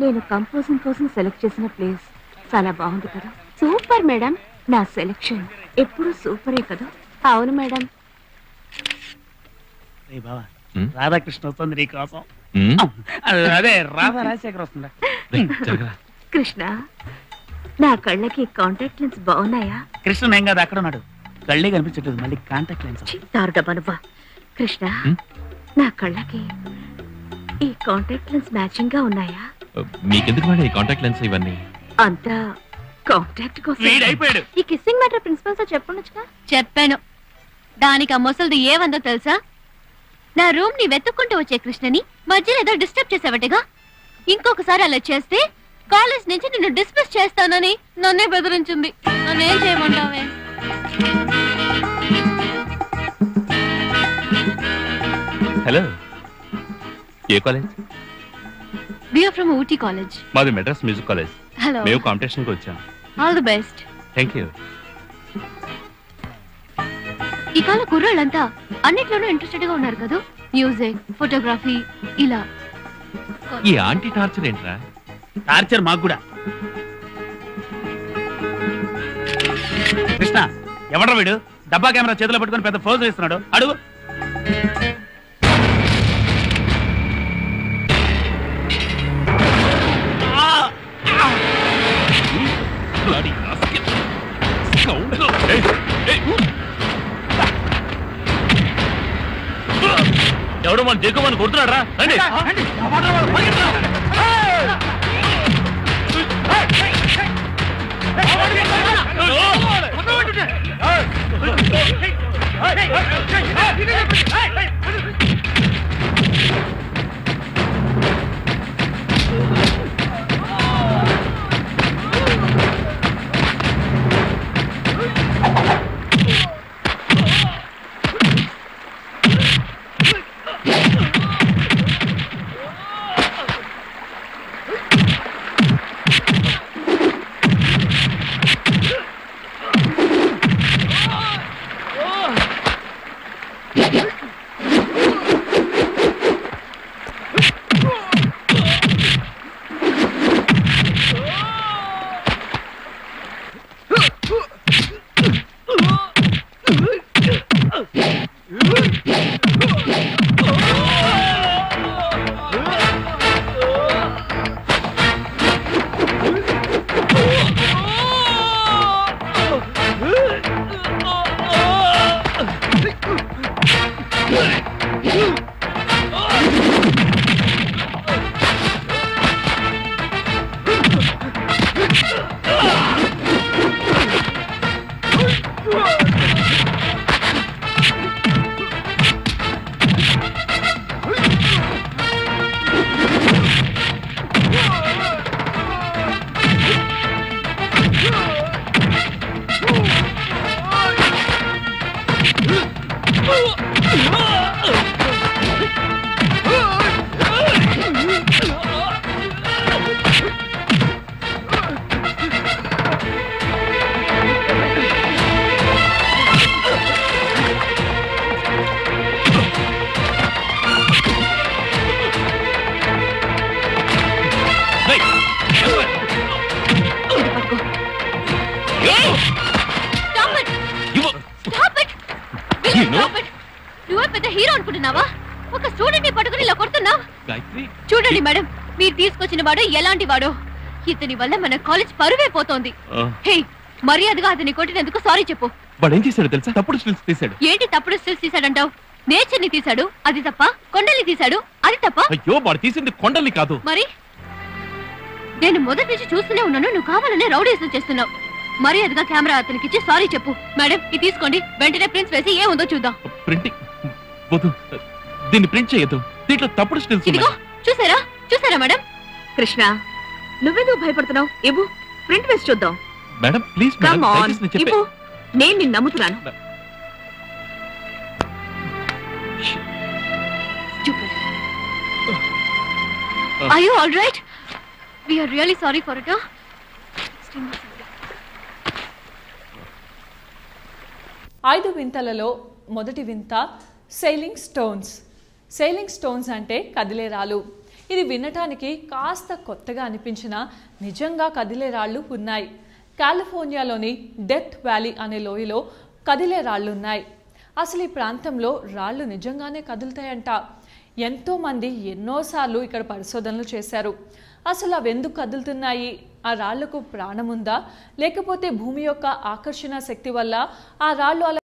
నేను కంపోజింగ్ కోసం సెలెక్ట్ చేసిన ప్లేస్ చాలా బాగుంది కదా. Super madam. నా సెలెక్షన్ ఎప్పుడు సూపరే కదా. అవును మేడం. రాధాకృష్ణ వస్తుంది నీ కోసం. అదే రాధా రాజశేఖర్ వస్తుందా. కృష్ణ, నా కళ్ళకి కాంటాక్ట్ లెన్స్ బాగున్నాయా? కృష్ణ ఏం కాదు, అక్కడ ఉన్నాడు. కళ్ళే కనిపించట్లేదు, మళ్ళీ కాంటాక్ట్ లెన్స్. దారుడబ్బా. కృష్ణ, నా కళ్ళకి ఈ కాంటాక్ట్ లెన్స్ మ్యాచింగ్ గా ఉన్నాయా? మీకెందుకు మేడం ఈ కాంటాక్ట్ లెన్స్ ఇవన్నీ? అంతా కాంటాక్ట్ కోసం. అయిపోయాడు. ఈ కిస్సింగ్ మ్యాటర్ ప్రిన్సిపల్ సార్ చెప్పనుగా. చెప్పాను. దానికి ఆ ముసలిది ఏమందో తెలుసా? నా రూమ్ ని వెతుక్కుంటూ వచ్చే కృష్ణని మధ్యలో ఏదో డిస్టర్బ్ చేసావటగా. ఇంకొకసారి అలా చేస్తే కాలేజ్ నుంచి నిన్ను డిస్మిస్ చేస్తానని నన్నే బెదిరించింది. నన్నేం చేయమంటావే? హలో, ఏ college? We are from Ooty college. మాది మెడ్రాస్ మ్యూజిక్ కాలేజ్. హలో, మేము కాంపిటీషన్ కి వచ్చాం. All the best. Thank you. ఈ కాల కుర్రాళ్ళంతా అన్నిట్లోనూ ఇంట్రెస్టెడ్ గా ఉన్నారు కదా. మ్యూజిక్, ఫోటోగ్రఫీ, ఇలా. ఈ ఆంటీ టార్చర్ ఏంట్రా? టార్చర్ మాకు కూడా. కృష్ణ, ఎవడ్రా వీడు? డబ్బా కెమెరా చేతిలో పట్టుకొని పెద్ద ఫోజ్ వేస్తున్నాడు. అడుగు. ఎవడో మన జగ్గుమని కొడుతున్నాడు రా. నువ్వే పెద్ద హీరో అనుకుంటున్నావా? ఒక స్టూడెంట్ ని పట్టుకుని ఇలా కొడుతున్నావు. చూడండి మేడం, మీరు తీసుకొచ్చిన వాడు ఎలాంటి వాడో. ఇతని వల్ల మన కాలేజ్ పరువే పోతోంది. హే, మర్యాదగా అతని కొట్టినందుకు సారీ చెప్పు. వాడు ఏం చేశాడు తెలుసా? తప్పుడు స్టిల్స్ తీశాడు. ఏంటి తప్పుడు స్టిల్స్ తీశాడంటావు? నేచర్ ని తీశాడు, అది తప్ప. కొండల్ని తీశాడు, అది తప్ప. అయ్యో, వాడు తీసింది కొండల్ని కాదు. మరి నేను మొదటి నుంచి చూస్తూనే ఉన్నాను, నువ్వు కావాలనే రౌడీసం చేస్తున్నావు. మర్యాదగా కెమెరా అతనికి ఇచ్చి సారీ చెప్పు. మేడం, ఇది తీసుకోండి, వెంటనే ప్రింట్స్ వేసి ఏముందో చూద్దాం. ప్రింటింగ్ వద్దు, దీన్ని ప్రింట్ చేయొద్దు. దీంట్లో తప్పుడు స్టిల్స్. ఇదిగో చూసారా, చూసారా మేడం? కృష్ణ, నువ్వెందుకు భయపడుతున్నావు? ఇవ్వు, ప్రింట్ వేసి చూద్దాం. మేడం ప్లీజ్ మేడం, దయచేసి నేను చెప్పే. నేను నిన్ను నమ్ముతున్నాను. Are you all right? We are really sorry for it. ఐదు వింతలలో మొదటి వింత సెయిలింగ్ స్టోన్స్. సెయిలింగ్ స్టోన్స్ అంటే కదిలే రాళ్ళు. ఇది వినటానికి కాస్త కొత్తగా అనిపించినా నిజంగా కదిలే రాళ్ళు ఉన్నాయి. కాలిఫోర్నియాలోని డెత్ వ్యాలీ అనే లోయలో కదిలే రాళ్లున్నాయి. అసలు ఈ ప్రాంతంలో రాళ్ళు నిజంగానే కదులుతాయంట. ఎంతోమంది ఎన్నోసార్లు ఇక్కడ పరిశోధనలు చేశారు. అసలు అవి ఎందుకు కదులుతున్నాయి, ఆ రాళ్లకు ప్రాణం ఉందా, లేకపోతే భూమి యొక్క ఆకర్షణ శక్తి వల్ల ఆ రాళ్ళు అలా